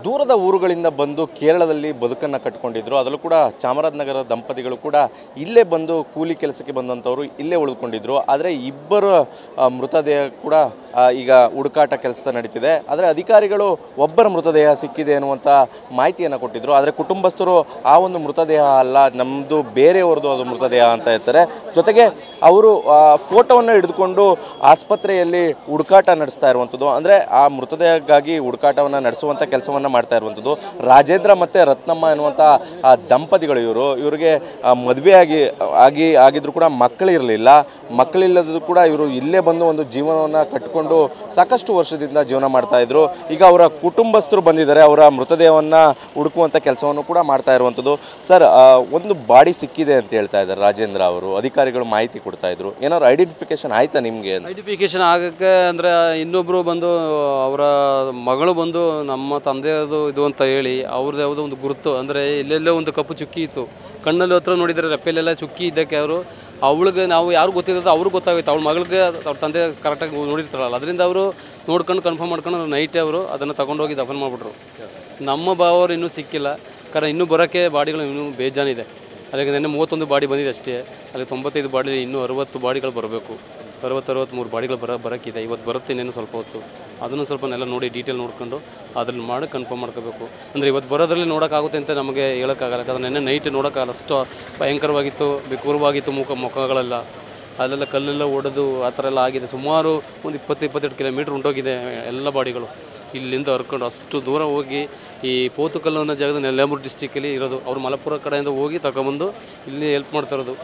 ದೂರದ ಊರುಗಳಿಂದ ಬಂದು ಕೇರಳದಲ್ಲಿ ಬದುಕನ್ನು ಕಟ್ಕೊಂಡಿದ್ರು. ಅದರಲ್ಲೂ ಕೂಡ ಚಾಮರಾಜನಗರ ದಂಪತಿಗಳು ಕೂಡ ಇಲ್ಲೇ ಬಂದು ಕೂಲಿ ಕೆಲಸಕ್ಕೆ ಬಂದಂಥವರು ಇಲ್ಲೇ ಉಳಿದುಕೊಂಡಿದ್ರು. ಆದರೆ ಇಬ್ಬರು ಮೃತದೇಹ ಕೂಡ ಈಗ ಹುಡುಕಾಟ ಕೆಲಸ ನಡೀತಿದೆ. ಆದರೆ ಅಧಿಕಾರಿಗಳು ಒಬ್ಬರ ಮೃತದೇಹ ಸಿಕ್ಕಿದೆ ಅನ್ನುವಂಥ ಮಾಹಿತಿಯನ್ನು ಕೊಟ್ಟಿದ್ರು. ಆದರೆ ಕುಟುಂಬಸ್ಥರು ಆ ಒಂದು ಮೃತದೇಹ ಅಲ್ಲ, ನಮ್ಮದು ಬೇರೆಯವ್ರದ್ದು ಅದು ಮೃತದೇಹ ಅಂತ ಹೇಳ್ತಾರೆ. ಜೊತೆಗೆ ಅವರು ಫೋಟೋವನ್ನು ಹಿಡಿದುಕೊಂಡು ಆಸ್ಪತ್ರೆಯಲ್ಲಿ ಹುಡುಕಾಟ ನಡೆಸ್ತಾ ಇರುವಂಥದ್ದು, ಅಂದರೆ ಆ ಮೃತದೇಹಕ್ಕಾಗಿ ಹುಡುಕಾಟವನ್ನು ನಡೆಸುವಂಥ ಕೆಲಸವನ್ನು ಮಾಡ್ತಾ ಇರುವಂಥದ್ದು. ರಾಜೇಂದ್ರ ಮತ್ತು ರತ್ನಮ್ಮ ಎನ್ನುವಂಥ ದಂಪತಿಗಳು ಇವರಿಗೆ ಮದುವೆ ಆಗಿದ್ರು ಕೂಡ ಮಕ್ಕಳಿರಲಿಲ್ಲ. ಮಕ್ಕಳಿಲ್ಲದ್ರು ಕೂಡ ಇವರು ಇಲ್ಲೇ ಬಂದು ಒಂದು ಜೀವನವನ್ನು ಕಟ್ಟಿಕೊಂಡು ಸಾಕಷ್ಟು ವರ್ಷದಿಂದ ಜೀವನ ಮಾಡ್ತಾ ಇದ್ರು. ಈಗ ಅವರ ಕುಟುಂಬಸ್ಥರು ಬಂದಿದ್ದಾರೆ, ಅವರ ಮೃತದೇಹವನ್ನು ಹುಡುಕುವಂಥ ಕೆಲಸವನ್ನು ಕೂಡ ಮಾಡ್ತಾ ಇರುವಂಥದ್ದು. ಸರ್, ಒಂದು ಬಾಡಿ ಸಿಕ್ಕಿದೆ ಅಂತ ಹೇಳ್ತಾ ಇದ್ದಾರೆ ರಾಜೇಂದ್ರ ಅವರು, ಅಧಿಕಾರಿಗಳು ಮಾಹಿತಿ ಕೊಡ್ತಾ ಇದ್ರು. ಏನಾದ್ರು ಐಡೆಂಟಿಫಿಕೇಶನ್ ಆಯ್ತಾ ನಿಮಗೆ? ಐಡೆಂಟಿಫಿಕೇಶನ್ ಆಗಕ್ಕೆ ಅಂದರೆ ಇನ್ನೊಬ್ಬರು ಬಂದು ಅವರ ಮಗಳು ಬಂದು ನಮ್ಮ ತಂದೆಯದು ಇದು ಅಂತ ಹೇಳಿ ಅವ್ರದ್ದು ಯಾವುದೋ ಒಂದು ಗುರುತು, ಅಂದರೆ ಇಲ್ಲೆಲ್ಲೋ ಒಂದು ಕಪ್ಪು ಚುಕ್ಕಿ ಇತ್ತು, ಕಣ್ಣಲ್ಲಿ ಹತ್ರ ನೋಡಿದರೆ ರೆಪ್ಪೆಲೆಲ್ಲ ಚುಕ್ಕಿ ಇದ್ದಕ್ಕೆ ಅವಳಿಗೆ ನಾವು ಯಾರು ಗೊತ್ತಿರೋದು ಅವ್ರಿಗೆ ಗೊತ್ತಾಗುತ್ತೆ. ಅವಳ ಮಗಳಿಗೆ ಅವ್ರ ತಂದೆ ಕರೆಕ್ಟಾಗಿ ನೋಡಿರ್ತಾರಲ್ಲ, ಅದರಿಂದ ಅವರು ನೋಡ್ಕೊಂಡು ಕನ್ಫರ್ಮ್ ಮಾಡ್ಕೊಂಡು ನೈಟೇ ಅವರು ಅದನ್ನು ತಗೊಂಡೋಗಿ ದಫನ್ ಮಾಡಿಬಿಟ್ರು. ನಮ್ಮ ಭಾವರು ಇನ್ನೂ ಸಿಕ್ಕಿಲ್ಲ, ಕಾರಣ ಇನ್ನೂ ಬರೋಕ್ಕೆ ಬಾಡಿಗಳು ಇನ್ನೂ ಬೇಜಾನಿದೆ. ಅದಕ್ಕೆ ನೆನ್ನೆ 31 ಬಾಡಿ ಬಂದಿದೆ ಅಷ್ಟೇ. ಅಲ್ಲಿ 95 ಬಾಡಿ, ಇನ್ನೂ 60 ಬಾಡಿಗಳು ಬರಬೇಕು. 63 ಬಾಡಿಗಳು ಬರೋಕ್ಕಿದೆ. ಇವತ್ತು ಬರುತ್ತೆ ಇನ್ನೇನು ಸ್ವಲ್ಪ ಹೊತ್ತು. ಅದನ್ನು ಸ್ವಲ್ಪ ನೋಡಿ ಡೀಟೇಲ್ ನೋಡ್ಕೊಂಡು ಅದನ್ನು ಮಾಡಿ ಕನ್ಫರ್ಮ್ ಮಾಡ್ಕೋಬೇಕು. ಅಂದರೆ ಇವತ್ತು ಬರೋದ್ರಲ್ಲಿ ನೋಡೋಕ್ಕಾಗುತ್ತೆ ಅಂತ ನಮಗೆ ಹೇಳೋಕ್ಕಾಗಲ್ಲ. ಯಾಕಂದರೆ ನೆನ್ನೆ ನೈಟ್ ನೋಡೋಕ್ಕಾಗಲ್ಲ, ಅಷ್ಟು ಭಯಂಕರವಾಗಿತ್ತು, ಬೆಕೂರವಾಗಿತ್ತು ಮುಖಗಳೆಲ್ಲ. ಅಲ್ಲೆಲ್ಲ ಕಲ್ಲೆಲ್ಲ ಒಡೆದು ಆ ಥರ ಎಲ್ಲ ಆಗಿದೆ. ಸುಮಾರು ಒಂದು 20-22 ಕಿಲೋಮೀಟ್ರ್ ಉಂಟೋಗಿದೆ ಎಲ್ಲ ಬಾಡಿಗಳು. ಇಲ್ಲಿಂದ ಹರ್ಕೊಂಡು ಅಷ್ಟು ದೂರ ಹೋಗಿ ಈ ಪೋತುಕಲ್ಲು ಅನ್ನೋ ಜಾಗದ ನೆಲಮೂರು ಡಿಸ್ಟಿಕಲ್ಲಿ ಇರೋದು. ಅವ್ರು ಮಲಪುರ ಕಡೆಯಿಂದ ಹೋಗಿ ತಗೊಂಬಂದು ಇಲ್ಲಿ ಹೆಲ್ಪ್ ಮಾಡ್ತಾ ಇರೋದು.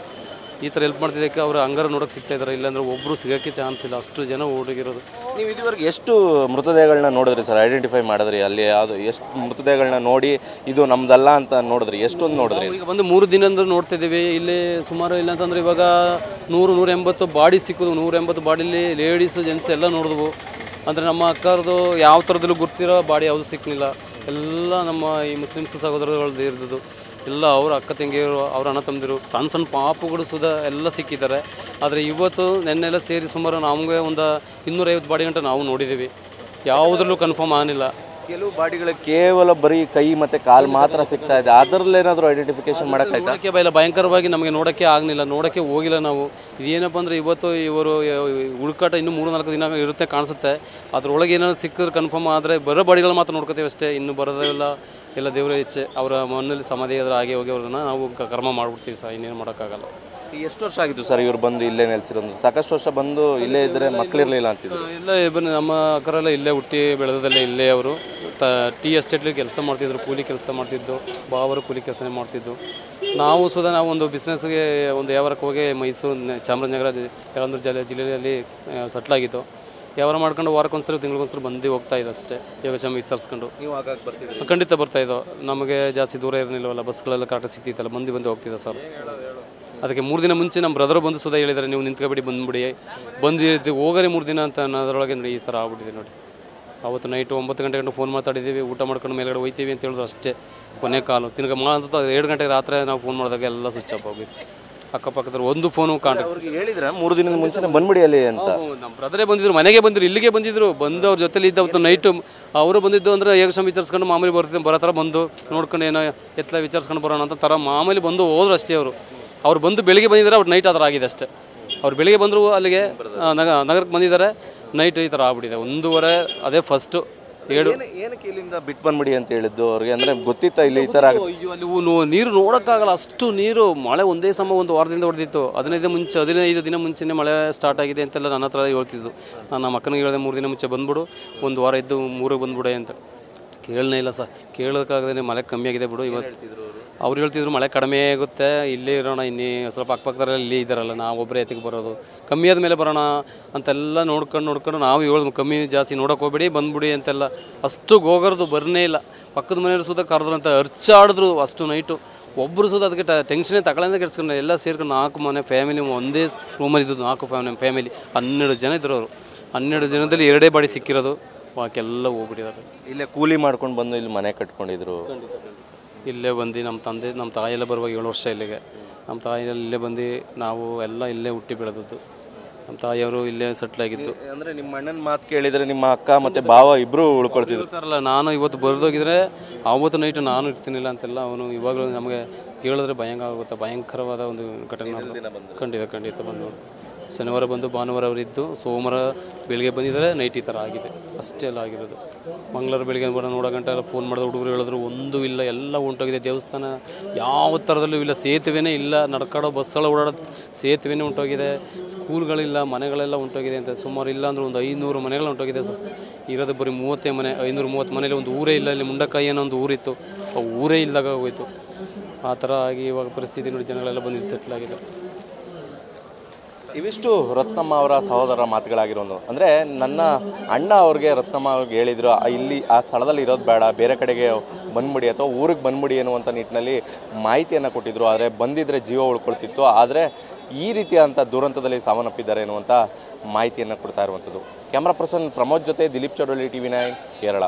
ಈ ಥರ ಹೆಲ್ಪ್ ಮಾಡ್ತಿದ್ದಕ್ಕೆ ಅವರು ಹಂಗಾರ ನೋಡೋಕೆ ಸಿಗ್ತಾ ಇದ್ದಾರೆ. ಇಲ್ಲಾಂದ್ರೆ ಒಬ್ಬರು ಸಿಗೋಕ್ಕೆ ಚಾನ್ಸ್ ಇಲ್ಲ, ಅಷ್ಟು ಜನ ಹುಡುಗಿರೋದು. ನೀವು ಇದುವರೆಗೆ ಎಷ್ಟು ಮೃತದೇಹಗಳನ್ನ ನೋಡಿದ್ರಿ ಸರ್? ಐಡೆಂಟಿಫೈ ಮಾಡಿದ್ರಿ ಅಲ್ಲಿ ಯಾವುದು ಎಷ್ಟು ಮೃತದೇಹಗಳನ್ನ ನೋಡಿ ಇದು ನಮ್ದಲ್ಲ ಅಂತ ನೋಡಿದ್ರಿ? ಎಷ್ಟೊಂದು ನೋಡಿದ್ರಿ? ಈಗ ಬಂದು 3 ದಿನದಿಂದ ನೋಡ್ತಾ ಇದ್ದೀವಿ. ಇಲ್ಲಿ ಸುಮಾರು ಇಲ್ಲ ಅಂತಂದರೆ ಇವಾಗ 100-180 ಬಾಡಿ ಸಿಕ್ಕೋದು. 180 ಬಾಡಿಲಿ ಲೇಡೀಸು ಜೆಂಟ್ಸ್ ಎಲ್ಲ ನೋಡಿದ್ವು. ಅಂದರೆ ನಮ್ಮ ಅಕ್ಕರದು ಯಾವ ಥರದಲ್ಲೂ ಗೊತ್ತಿರೋ ಬಾಡಿ ಯಾವುದು ಸಿಕ್ಕಲಿಲ್ಲ. ಎಲ್ಲ ನಮ್ಮ ಈ ಮುಸ್ಲಿಮ್ಸ್ ಸಹೋದರಗಳದ್ದು ಇರ್ದು ಎಲ್ಲ ಅವ್ರ ಅಕ್ಕ ತಂಗಿಯರು, ಅವ್ರ ಅಣ್ಣ ತಮ್ಮದಿರು, ಸಣ್ಣ ಪಾಪುಗಳು ಸುಧಾ ಎಲ್ಲ ಸಿಕ್ಕಿದ್ದಾರೆ. ಆದರೆ ಇವತ್ತು ನೆನ್ನೆಲ್ಲ ಸೇರಿ ಸುಮಾರು ನಮಗೆ ಒಂದು 250 ಬಾಡಿ ಗಂಟೆ ನಾವು ನೋಡಿದ್ದೀವಿ. ಯಾವುದ್ರಲ್ಲೂ ಕನ್ಫರ್ಮ್ ಆಗಿಲ್ಲ. ಕೆಲವು ಬಾಡಿಗಳು ಕೇವಲ ಬರೀ ಕೈ ಮತ್ತು ಕಾಲು ಮಾತ್ರ ಸಿಗ್ತಾ ಇದೆ. ಅದರಲ್ಲಿ ಏನಾದರೂ ಐಡೆಂಟಿಫಿಕೇಶನ್ ಮಾಡೋಕ್ಕಾಯ್ತಾ? ಬೈಲ ಭಯಂಕರವಾಗಿ ನಮಗೆ ನೋಡೋಕ್ಕೆ ಆಗಲಿಲ್ಲ, ನೋಡೋಕ್ಕೆ ಹೋಗಿಲ್ಲ ನಾವು. ಇದೇನಪ್ಪ ಅಂದರೆ ಇವತ್ತು ಇವರು ಹುಡುಕಾಟ ಇನ್ನೂ 3-4 ದಿನ ಇರುತ್ತೆ ಕಾಣಿಸುತ್ತೆ. ಅದರೊಳಗೆ ಏನಾದ್ರು ಸಿಕ್ಕಿದ್ರೆ ಕನ್ಫರ್ಮ್ ಆದರೆ ಬರೋ ಬಾಡಿಗಳು ಮಾತ್ರ ನೋಡ್ಕೋತೀವಿ ಅಷ್ಟೇ. ಇನ್ನು ಬರೋದೆಲ್ಲ ಎಲ್ಲ ದೇವರ ಇಚ್ಛೆ. ಅವರ ಮಣ್ಣಲ್ಲಿ ಸಮಾಧಿ ಅದರ ಹಾಗೆ ಹೋಗಿ ಅವ್ರನ್ನ ನಾವು ಕರ್ಮ ಮಾಡಿಬಿಡ್ತೀವಿ ಸರ್, ಇನ್ನೇನು ಮಾಡೋಕ್ಕಾಗಲ್ಲ. ಎಷ್ಟು ವರ್ಷ ಆಗಿತ್ತು ಸರ್ ಇವ್ರು ಬಂದು ಇಲ್ಲೇ ನೆಲೆಸಿರೋದು? ಸಾಕಷ್ಟು ವರ್ಷ ಬಂದು ಇಲ್ಲೇ ಇದ್ದರೆ ಮಕ್ಕಳಿರಲಿಲ್ಲ ಅಂತಿದ್ರು. ಇಲ್ಲ, ನಮ್ಮ ಅಕ್ಕರೆಲ್ಲ ಇಲ್ಲೇ ಹುಟ್ಟಿ ಬೆಳೆದಲ್ಲೇ ಇಲ್ಲೇ ಅವರು ಟೀ ಎಸ್ಟೇಟ್ಲಿ ಕೆಲಸ ಮಾಡ್ತಿದ್ರು, ಕೂಲಿ ಕೆಲಸ ಮಾಡ್ತಿದ್ದು. ಬಾವರು ಕೂಲಿ ಕೆಲಸನೇ ಮಾಡ್ತಿದ್ದು. ನಾವು ಸುಧಾ ನಾವು ಒಂದು ಬಿಸ್ನೆಸ್ಗೆ ಒಂದು ವ್ಯವಹಾರಕ್ಕೆ ಹೋಗಿ ಮೈಸೂರು ಚಾಮರಾಜನಗರ ಯಳಂದೂರು ಜಿಲ್ಲೆಯಲ್ಲಿ ಸೆಟ್ಲಾಗಿತ್ತು. ವ್ಯವಹಾರ ಮಾಡ್ಕೊಂಡು ವಾರಕ್ಕೊಂದ್ಸರಿ ತಿಂಗಳಿಗೊಂದ್ಸರಿ ಬಂದು ಹೋಗ್ತಾ ಇದ್ದು ಅಷ್ಟೇ. ಯೋಗಕ್ಷೇಮ ವಿಚಾರಿಸ್ಕೊಂಡು ನೀವು ಬರ್ತೀವಿ? ಖಂಡಿತ ಬರ್ತಾಯಿದ್ದೋ. ನಮಗೆ ಜಾಸ್ತಿ ದೂರ ಇರಲಿಲ್ಲವಲ್ಲ, ಬಸ್ಗಳೆಲ್ಲ ಕರೆಕ್ಟಾಗಿ ಸಿಗ್ತಿತ್ತಲ್ಲ, ಬಂದು ಹೋಗ್ತಿದ್ದೆ ಸರ್. ಅದಕ್ಕೆ 3 ದಿನ ಮುಂಚೆ ನಮ್ಮ ಬ್ರದರು ಬಂದು ಸುಧಾ ಹೇಳಿದ್ದಾರೆ, ನೀವು ನಿಂತ್ಕೊಬಿಡಿ ಬಂದುಬಿಡಿ, ಬಂದಿದ್ದು ಹೋಗರೆ 3 ದಿನ ಅಂತ ಅನ್ನೋದ್ರೊಳಗೆ ನೋಡಿ ಈ ಥರ ಆಗ್ಬಿಟ್ಟಿದೆ ನೋಡಿ. ಅವತ್ತು ನೈಟು 9 ಗಂಟೆ ಫೋನ್ ಮಾತಾಡಿದ್ದೀವಿ, ಊಟ ಮಾಡ್ಕೊಂಡು ಮೇಲ್ಗಡೆ ಹೋಗ್ತೀವಿ ಅಂತ ಹೇಳಿದ್ರು ಅಷ್ಟೇ. ಕೊನೆ ಕಾಲು ತಿರ್ಗ ಅಂತ 2 ಗಂಟೆಗೆ ರಾತ್ರಿ ನಾವು ಫೋನ್ ಮಾಡಿದಾಗ ಎಲ್ಲ ಸ್ವಿಚ್ ಆಫ್ ಹೋಗಿತ್ತು. ಅಕ್ಕಪಕ್ಕದಲ್ಲಿ ಒಂದು ಫೋನು ಕಾಂಟ್ಯಾಕ್ಟ್. ಹೇಳಿದ್ರೆ 3 ದಿನದ ಮುಂಚೆ ಬಂದ್ಬಿಡಿ ಅಲ್ಲಿ ಅಂತ. ನಮ್ಮ ಬ್ರದರೇ ಬಂದಿದ್ರು, ಮನೆಗೆ ಬಂದಿದ್ರು, ಇಲ್ಲಿಗೆ ಬಂದಿದ್ರು. ಬಂದು ಅವ್ರ ಜೊತೆಲಿ ಇದ್ದ ಅವತ್ತು ನೈಟು ಅವರು ಬಂದಿದ್ದು ಅಂದರೆ ಯೋಗಕ್ಷೇಮ ವಿಚಾರಿಸ್ಕೊಂಡು ಮಾಮೂಲಿ ಬರೋ ಥರ ಬಂದು ನೋಡ್ಕೊಂಡು ಏನೋ ಎತ್ತಲ ವಿಚಾರಿಸ್ಕೊಂಡು ಬರೋಣ ಅಂತ ಥರ ಮಾಮೂಲಿ ಬಂದು ಹೋದ್ರು ಅಷ್ಟೇ. ಅವ್ರು ಬಂದು ಬೆಳಿಗ್ಗೆ ಬಂದಿದ್ದಾರೆ, ಅವ್ರು ನೈಟ್ ಆ ಥರ ಆಗಿದೆ ಅಷ್ಟೇ. ಅವ್ರು ಬೆಳಿಗ್ಗೆ ಬಂದರು ಅಲ್ಲಿಗೆ ನಗರಕ್ಕೆ ಬಂದಿದ್ದಾರೆ, ನೈಟ್ ಈ ಥರ ಆಗ್ಬಿಟ್ಟಿದೆ. 1:30 ಅದೇ ಫಸ್ಟು 7. ಏನಕ್ಕೆ ಇಲ್ಲಿಂದ ಬಿಟ್ಟು ಬಂದ್ಬಿಡಿ ಅಂತ ಹೇಳಿದ್ದು ಅವ್ರಿಗೆ? ಅಂದರೆ ಗೊತ್ತಿತ್ತಾ ಇಲ್ಲಿ ಈ ಥರ? ಅಯ್ಯೋ, ಅಲ್ಲಿ ನೀರು ನೋಡೋಕ್ಕಾಗಲ್ಲ, ಅಷ್ಟು ನೀರು. ಮಳೆ ಒಂದೇ ಸಮ 1 ವಾರದಿಂದ ಹೊಡೆದಿತ್ತು. 15 ದಿನ ಮುಂಚೆನೇ ಮಳೆ ಸ್ಟಾರ್ಟ್ ಆಗಿದೆ ಅಂತೆಲ್ಲ ನನ್ನ ಹತ್ರ ಹೇಳ್ತಿದ್ದು. ನಾನು ನಮ್ಮ ಅಕ್ಕನಿಗೆ ಹೇಳಿದೆ 3 ದಿನ ಮುಂಚೆ ಬಂದ್ಬಿಡು, 1 ವಾರ ಇದ್ದು 3ಗೆ ಬಂದ್ಬಿಡೆ ಅಂತ. ಕೇಳನೇ ಇಲ್ಲ ಸರ್, ಕೇಳೋಕ್ಕಾಗದೇ ಮಳೆ ಕಮ್ಮಿ ಆಗಿದೆ ಬಿಡು ಇವತ್ತು. ಅವ್ರು ಹೇಳ್ತಿದ್ರು ಮಳೆ ಕಡಿಮೆ ಆಗುತ್ತೆ, ಇಲ್ಲೇ ಇರೋಣ, ಇನ್ನೇ ಸ್ವಲ್ಪ ಅಕ್ಕಪಕ್ಕದಲ್ಲ ಇಲ್ಲಿ ಇದ್ದಾರಲ್ಲ, ನಾವು ಒಬ್ಬರೇ ಎತ್ತಿಗೆ ಬರೋದು, ಕಮ್ಮಿ ಆದಮೇಲೆ ಬರೋಣ ಅಂತೆಲ್ಲ ನೋಡ್ಕೊಂಡು ನಾವು ಹೇಳೋದು ಕಮ್ಮಿ ಜಾಸ್ತಿ ನೋಡೋಕೆ ಹೋಗ್ಬೇಡಿ, ಬಂದ್ಬಿಡಿ ಅಂತೆಲ್ಲ. ಅಷ್ಟು ಹೋಗೋದು ಬರನೇ ಇಲ್ಲ. ಪಕ್ಕದ ಮನೆಯವರು ಸುಧಾ ಕರೆದ್ರು ಅಂತ ಅರ್ಚಾಡಿದ್ರು ಅಷ್ಟು ನೈಟು. ಒಬ್ಬರು ಸುಧಾ ಅದಕ್ಕೆ ಟೆನ್ಷನೇ ತಗೊಳ್ಳೋದೇ ಕೆಡ್ಸ್ಕೊಂಡು ಎಲ್ಲ ಸೇರ್ಕೊಂಡು 4 ಮನೆ ಫ್ಯಾಮಿಲಿ ಒಂದೇ ರೂಮಲ್ಲಿ ಇದ್ದು 4 ಫ್ಯಾಮಿಲಿ 12 ಜನ ಇದ್ರು. ಅವರು 12 ಜನದಲ್ಲಿ 2 ಬಾಡಿ ಸಿಕ್ಕಿರೋದು, ಬಾಕಿಯೆಲ್ಲ ಹೋಗ್ಬಿಟ್ಟಿದ್ದಾರೆ. ಇಲ್ಲೇ ಕೂಲಿ ಮಾಡ್ಕೊಂಡು ಬಂದು ಇಲ್ಲಿ ಮನೆ ಕಟ್ಕೊಂಡಿದ್ರು. ಇಲ್ಲೇ ಬಂದು ನಮ್ಮ ತಾಯಿಯೆಲ್ಲ ಬರುವಾಗ 7 ವರ್ಷ ಇಲ್ಲಿಗೆ. ನಮ್ಮ ತಾಯಿಯಲ್ಲಿ ಇಲ್ಲೇ ಬಂದು ನಾವು ಎಲ್ಲ ಇಲ್ಲೇ ಹುಟ್ಟಿ ಬೆಳೆದದ್ದು. ನಮ್ಮ ತಾಯಿಯವರು ಇಲ್ಲೇ ಸೆಟ್ಲ್ ಆಗಿದ್ದು. ಅಂದರೆ ನಿಮ್ಮ ಅಣ್ಣನ ಮಾತು ಕೇಳಿದರೆ ನಿಮ್ಮ ಅಕ್ಕ ಮತ್ತು ಭಾವ ಇಬ್ಬರು ಉಳ್ಕೊಳ್ತಿದ್ರು. ಇರ್ತಾರಲ್ಲ, ನಾನು ಇವತ್ತು ಬರೆದೋಗಿದ್ರೆ ಆವತ್ತು ನೈಟ್ ನಾನು ಇರ್ತೀನಿಲ್ಲ ಅಂತೆಲ್ಲ ಅವನು ಇವಾಗಲೂ ನಮಗೆ ಕೇಳಿದ್ರೆ ಆಗುತ್ತೆ. ಭಯಂಕರವಾದ ಒಂದು ಘಟನೆ. ಖಂಡಿತ ಬಂದು ಶನಿವಾರ ಬಂದು ಭಾನುವಾರ ಅವರಿದ್ದು, ಸೋಮವಾರ ಬೆಳಿಗ್ಗೆ ಬಂದಿದ್ದಾರೆ, ನೈಟ್ ಈ ಥರ ಆಗಿದೆ. ಅಷ್ಟೇ ಎಲ್ಲ ಆಗಿರೋದು. ಮಂಗಳವಾರ ಬೆಳಿಗ್ಗೆ ಬರೋ ನೋಡೋ ಗಂಟೆ ಎಲ್ಲ ಫೋನ್ ಮಾಡಿದ್ರೆ ಹುಡುಗರು ಹೇಳಿದ್ರು ಒಂದೂ ಇಲ್ಲ, ಎಲ್ಲ ಉಂಟೋಗಿದೆ. ದೇವಸ್ಥಾನ ಯಾವ ಥರದಲ್ಲೂ ಇಲ್ಲ, ಸೇತುವೆನೇ ಇಲ್ಲ, ನಡ್ಕಾಡೋ ಬಸ್ಗಳ ಓಡಾಡೋ ಸೇತುವೆನೇ ಉಂಟೋಗಿದೆ, ಸ್ಕೂಲ್ಗಳಿಲ್ಲ, ಮನೆಗಳೆಲ್ಲ ಉಂಟೋಗಿದೆ ಅಂತ. ಸುಮಾರು ಇಲ್ಲ ಅಂದ್ರೆ ಒಂದು 500 ಮನೆಗಳು ಉಂಟೋಗಿದೆ ಸರ್. ಇರೋದು ಬರೀ 30 ಮನೆ, 530 ಮನೇಲಿ ಒಂದು ಊರೇ ಇಲ್ಲ. ಇಲ್ಲಿ ಮುಂಡಕಾಯಿ ಅನ್ನೋ ಒಂದು ಊರಿತ್ತು, ಆ ಊರೇ ಇಲ್ದಾಗ ಹೋಯ್ತು. ಆ ಥರ ಆಗಿ ಇವಾಗ ಪರಿಸ್ಥಿತಿ ನೋಡಿ ಜನಗಳೆಲ್ಲ ಬಂದು ಸೆಟ್ಲ್ ಆಗಿದ್ದಾರೆ. ಇವಿಷ್ಟು ರತ್ನಮ್ಮ ಅವರ ಸಹೋದರರ ಮಾತುಗಳಾಗಿರೋದು. ಅಂದರೆ ನನ್ನ ಅಣ್ಣ ಅವ್ರಿಗೆ ರತ್ನಮ್ಮ ಅವ್ರಿಗೆ ಹೇಳಿದರು, ಇಲ್ಲಿ ಆ ಸ್ಥಳದಲ್ಲಿ ಇರೋದು ಬೇಡ, ಬೇರೆ ಕಡೆಗೆ ಬಂದ್ಬಿಡಿ ಅಥವಾ ಊರಿಗೆ ಬಂದ್ಬಿಡಿ ಅನ್ನುವಂಥ ನಿಟ್ಟಿನಲ್ಲಿ ಮಾಹಿತಿಯನ್ನು ಕೊಟ್ಟಿದ್ದರು. ಆದರೆ ಬಂದಿದ್ದರೆ ಜೀವ ಉಳ್ಕೊಳ್ತಿತ್ತು. ಆದರೆ ಈ ರೀತಿಯಾದಂಥ ದುರಂತದಲ್ಲಿ ಸಾವನ್ನಪ್ಪಿದ್ದಾರೆ ಎನ್ನುವಂಥ ಮಾಹಿತಿಯನ್ನು ಕೊಡ್ತಾ ಇರುವಂಥದ್ದು. ಕ್ಯಾಮ್ರಾ ಪರ್ಸನ್ ಪ್ರಮೋದ್ ಜೊತೆ ದಿಲೀಪ್ ಚೌಡಳ್ಳಿ, TV9 ಕೇರಳ.